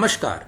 नमस्कार,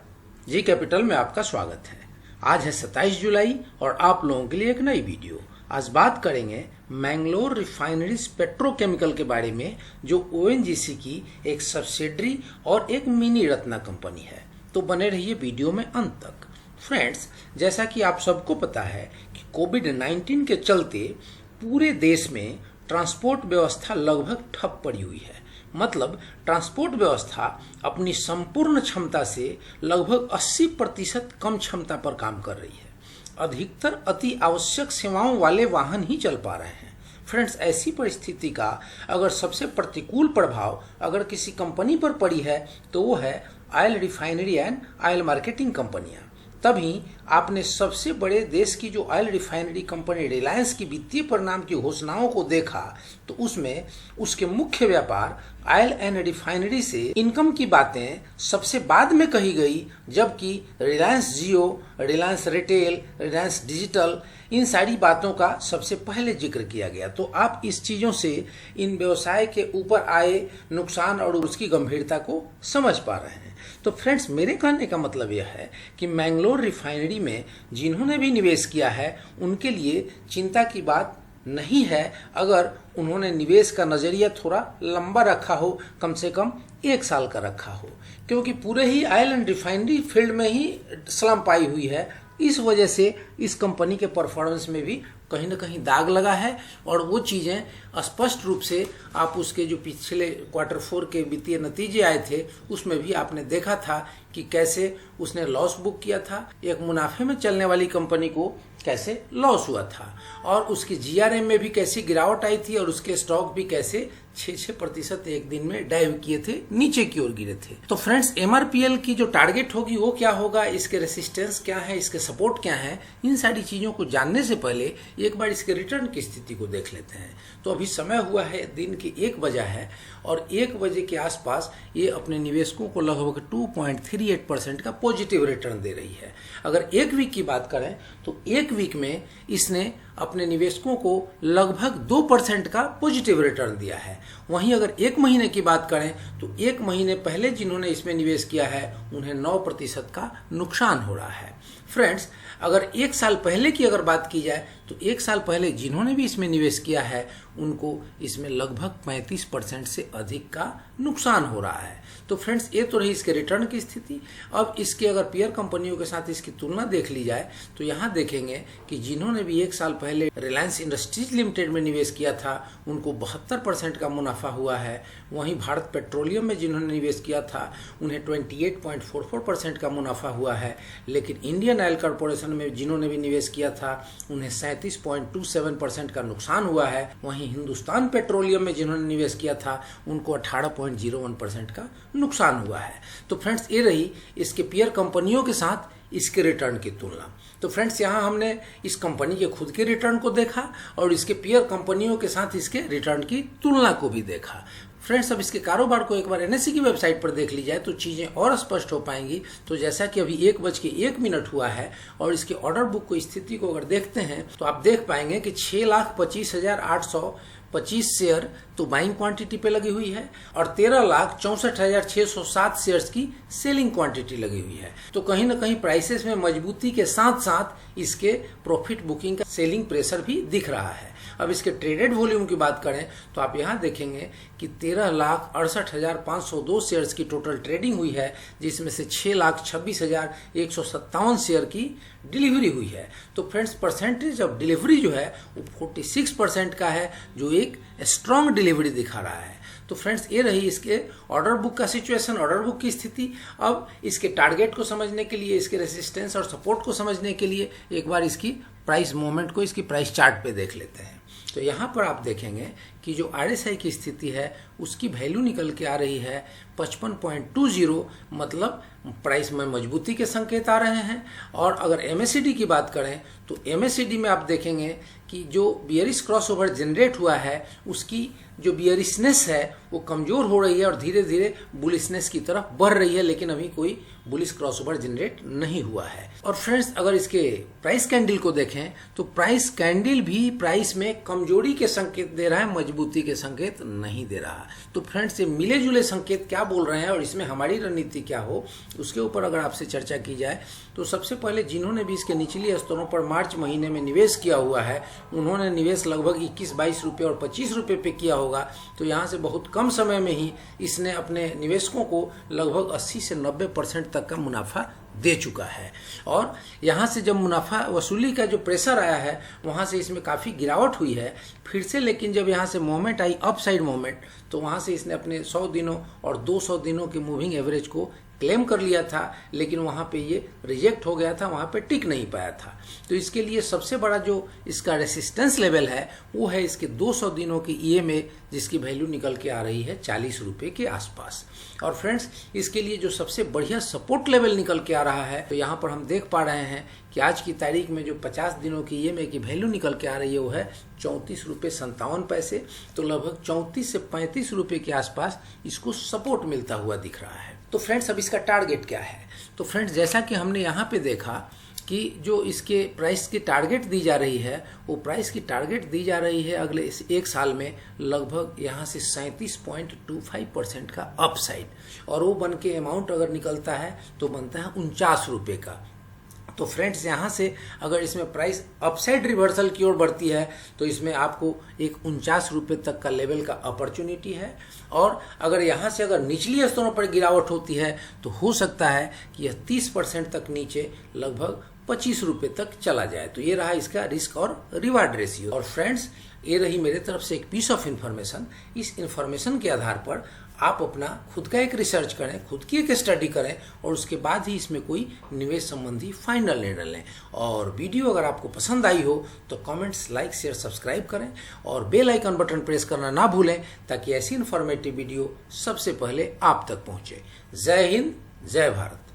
G capital में आपका स्वागत है। आज है 27 जुलाई और आप लोगों के लिए एक नई वीडियो। आज बात करेंगे मैंगलोर रिफाइनरीज पेट्रोकेमिकल के बारे में, जो ओएनजीसी की एक सब्सिडरी और एक मिनी रत्ना कंपनी है। तो बने रहिए वीडियो में अंत तक। फ्रेंड्स, जैसा कि आप सबको पता है कि कोविड-19 के चलते पूरे देश में ट्रांसपोर्ट व्यवस्था लगभग ठप पड़ी हुई है। मतलब ट्रांसपोर्ट व्यवस्था अपनी संपूर्ण क्षमता से लगभग 80% कम क्षमता पर काम कर रही है। अधिकतर अति आवश्यक सेवाओं वाले वाहन ही चल पा रहे हैं। फ्रेंड्स, ऐसी परिस्थिति का अगर सबसे प्रतिकूल प्रभाव अगर किसी कंपनी पर पड़ी है तो वो है oil refinery and oil marketing कंपनियां। तभी आपने सबसे बड़े देश की जो ऑयल रिफाइनरी कंपनी रिलायंस की वित्तीय परिणाम की घोषणाओं को देखा तो उसमें उसके मुख्य व्यापार ऑयल एंड रिफाइनरी से इनकम की बातें सबसे बाद में कही गई, जबकि रिलायंस जियो, रिलायंस रिटेल, रिलायंस डिजिटल, इन सारी बातों का सबसे पहले जिक्र किया गया। तो आप इस चीजों से इन व्यवसाय के ऊपर आए नुकसान और उसकी गंभीरता को समझ पा रहे हैं। तो फ्रेंड्स, मेरे कहने का मतलब यह है कि मैंगलोर रिफाइनरी में जिन्होंने भी निवेश किया है उनके लिए चिंता की बात नहीं है, अगर उन्होंने निवेश का नजरिया थोड़ा लंबा रखा हो, कम से कम 1 साल का रखा हो, क्योंकि पूरे ही ऑयल एंड रिफाइनरी फील्ड में ही स्लम पाई हुई है। इस वजह से इस कंपनी के परफॉर्मेंस में भी कहीं ना कहीं दाग लगा है और वो चीज़ें स्पष्ट रूप से आप उसके जो पिछले Q4 के वित्तीय नतीजे आए थे उसमें भी आपने देखा था कि कैसे उसने लॉस बुक किया था। एक मुनाफे में चलने वाली कंपनी को कैसे लॉस हुआ था और उसकी जीआरएम में भी कैसी गिरावट आई थी और उसके स्टॉक भी कैसे 6% एक दिन में डाइव किए थे, नीचे की ओर गिरे थे। तो फ्रेंड्स, एमआरपीएल की जो टारगेट होगी वो क्या होगा, इसके रेसिस्टेंस क्या है, इसके सपोर्ट क्या है, इन सारी चीजों को जानने से पहले एक बार इसके रिटर्न की स्थिति को देख लेते हैं। तो अभी समय हुआ है दिन की 1 बजा है और 1 बजे के आसपास ये अपने निवेशकों को लगभग 2.38% का पॉजिटिव रिटर्न दे रही है। अगर 1 वीक की बात करें तो 1 वीक में इसने अपने निवेशकों को लगभग 2% का पॉजिटिव रिटर्न दिया है। वहीं अगर 1 महीने की बात करें तो 1 महीने पहले जिन्होंने इसमें निवेश किया है उन्हें 9% का नुकसान हो रहा है। फ्रेंड्स, अगर 1 साल पहले की अगर बात की जाए तो 1 साल पहले जिन्होंने भी इसमें निवेश किया है उनको इसमें लगभग 35% से अधिक का नुकसान हो रहा है। तो फ्रेंड्स, ये तो रही इसके रिटर्न की स्थिति। अब इसके अगर पीयर कंपनियों के साथ इसकी तुलना देख ली जाए तो यहाँ देखेंगे कि जिन्होंने भी 1 साल पहले रिलायंस इंडस्ट्रीज लिमिटेड में निवेश किया था उनको 72% का मुनाफा हुआ है। वहीं भारत पेट्रोलियम में जिन्होंने निवेश किया था उन्हें 28.44% का मुनाफा हुआ है। लेकिन इंडियन ऑयल कॉर्पोरेशन में जिन्होंने भी निवेश किया था उन्हें 37.27% का नुकसान हुआ है। वहीं हिंदुस्तान पेट्रोलियम में जिन्होंने निवेश किया था उनको 18.01% का नुकसान हुआ है। तो फ्रेंड्स, ये रही इसके पीयर कंपनियों के साथ इसके रिटर्न की तुलना। तो फ्रेंड्स, यहाँ हमने इस कंपनी के खुद के रिटर्न को देखा और इसके पीयर कंपनियों के साथ इसके रिटर्न की तुलना को भी देखा। फ्रेंड्स, अब इसके कारोबार को एक बार एनएसई की वेबसाइट पर देख ली जाए तो चीजें और स्पष्ट हो पाएंगी। तो जैसा कि अभी 1:01 हुआ है और इसके ऑर्डर बुक को स्थिति को अगर देखते हैं तो आप देख पाएंगे कि 6,25,825 शेयर तो बाइंग क्वांटिटी पे लगी हुई है और 13,64,607 शेयर्स की सेलिंग क्वांटिटी लगी हुई है। तो कहीं ना कहीं प्राइसेस में मजबूती के साथ साथ इसके प्रॉफिट बुकिंग का सेलिंग प्रेशर भी दिख रहा है। अब इसके ट्रेडेड वॉल्यूम की बात करें तो आप यहाँ देखेंगे कि 13,68,502 शेयर्स की टोटल ट्रेडिंग हुई है, जिसमें से 6,26,157 शेयर की डिलीवरी हुई है। तो फ्रेंड्स, परसेंटेज ऑफ डिलीवरी जो है वो 46% का है, जो एक स्ट्रॉन्ग डिलीवरी दिखा रहा है। तो फ्रेंड्स, ये रही इसके ऑर्डर बुक का सिचुएशन, ऑर्डर बुक की स्थिति। अब इसके टारगेट को समझने के लिए, इसके रेसिस्टेंस और सपोर्ट को समझने के लिए एक बार इसकी प्राइस मूवमेंट को इसकी प्राइस चार्ट पे देख लेते हैं। तो यहाँ पर आप देखेंगे कि जो RSI की स्थिति है उसकी वैल्यू निकल के आ रही है 55.20, मतलब प्राइस में मजबूती के संकेत आ रहे हैं। और अगर MACD की बात करें तो MACD में आप देखेंगे कि जो बियरिश क्रॉसओवर जनरेट हुआ है उसकी जो बियरिशनेस है वो कमजोर हो रही है और धीरे धीरे बुलिशनेस की तरफ बढ़ रही है, लेकिन अभी कोई बुलिश क्रॉसओवर जनरेट नहीं हुआ है। और फ्रेंड्स, अगर इसके प्राइस कैंडल को देखें तो प्राइस कैंडल भी प्राइस में कमजोरी के संकेत दे रहा है, मजबूती के संकेत नहीं दे रहा। तो फ्रेंड्स, ये मिले जुले संकेत क्या बोल रहे हैं और इसमें हमारी रणनीति क्या हो, उसके ऊपर अगर आपसे चर्चा की जाए तो सबसे पहले जिन्होंने भी इसके निचली स्तरों पर मार्च महीने में निवेश किया हुआ है, उन्होंने निवेश लगभग 21-22 रुपये और 25 रुपये पे किया होगा। तो यहाँ से बहुत कम समय में ही इसने अपने निवेशकों को लगभग 80 से 90% तक का मुनाफा दे चुका है। और यहाँ से जब मुनाफा वसूली का जो प्रेशर आया है, वहाँ से इसमें काफ़ी गिरावट हुई है फिर से। लेकिन जब यहाँ से मोमेंट आई, अपसाइड मोमेंट, तो वहाँ से इसने अपने 100 दिनों और 200 दिनों के मूविंग एवरेज को क्लेम कर लिया था, लेकिन वहाँ पे ये रिजेक्ट हो गया था, वहाँ पे टिक नहीं पाया था। तो इसके लिए सबसे बड़ा जो इसका रेसिस्टेंस लेवल है वो है इसके 200 दिनों की EMA, जिसकी वैल्यू निकल के आ रही है 40 रुपये के आसपास। और फ्रेंड्स, इसके लिए जो सबसे बढ़िया सपोर्ट लेवल निकल के आ रहा है, तो यहाँ पर हम देख पा रहे हैं कि आज की तारीख में जो 50 दिनों की EMA की वैल्यू निकल के आ रही है वो है 34 रुपये 57 पैसे। तो लगभग 34 से 35 रुपये के आसपास इसको सपोर्ट मिलता हुआ दिख रहा है। तो फ्रेंड्स, अब इसका टारगेट क्या है? तो फ्रेंड्स, जैसा कि हमने यहाँ पे देखा कि जो इसके प्राइस की टारगेट दी जा रही है, वो प्राइस की टारगेट दी जा रही है अगले एक साल में लगभग यहाँ से 37.25% का अपसाइड, और वो बन के अमाउंट अगर निकलता है तो बनता है 49 रुपये का। तो फ्रेंड्स, यहाँ से अगर इसमें प्राइस अपसाइड रिवर्सल की ओर बढ़ती है तो इसमें आपको एक 49 रुपये तक का लेवल का अपॉर्चुनिटी है। और अगर यहाँ से अगर निचली स्तरों पर गिरावट होती है तो हो सकता है कि यह 30% तक नीचे लगभग 25 रुपये तक चला जाए। तो ये रहा इसका रिस्क और रिवार्ड रेशियो। और फ्रेंड्स, ये रही मेरे तरफ से एक पीस ऑफ इन्फॉर्मेशन। इस इन्फॉर्मेशन के आधार पर आप अपना खुद का एक रिसर्च करें, खुद की एक स्टडी करें, और उसके बाद ही इसमें कोई निवेश संबंधी फाइनल निर्णय लें। और वीडियो अगर आपको पसंद आई हो तो कमेंट्स, लाइक, शेयर, सब्सक्राइब करें और बेल आइकन बटन प्रेस करना ना भूलें, ताकि ऐसी इन्फॉर्मेटिव वीडियो सबसे पहले आप तक पहुंचे। जय हिंद, जय भारत।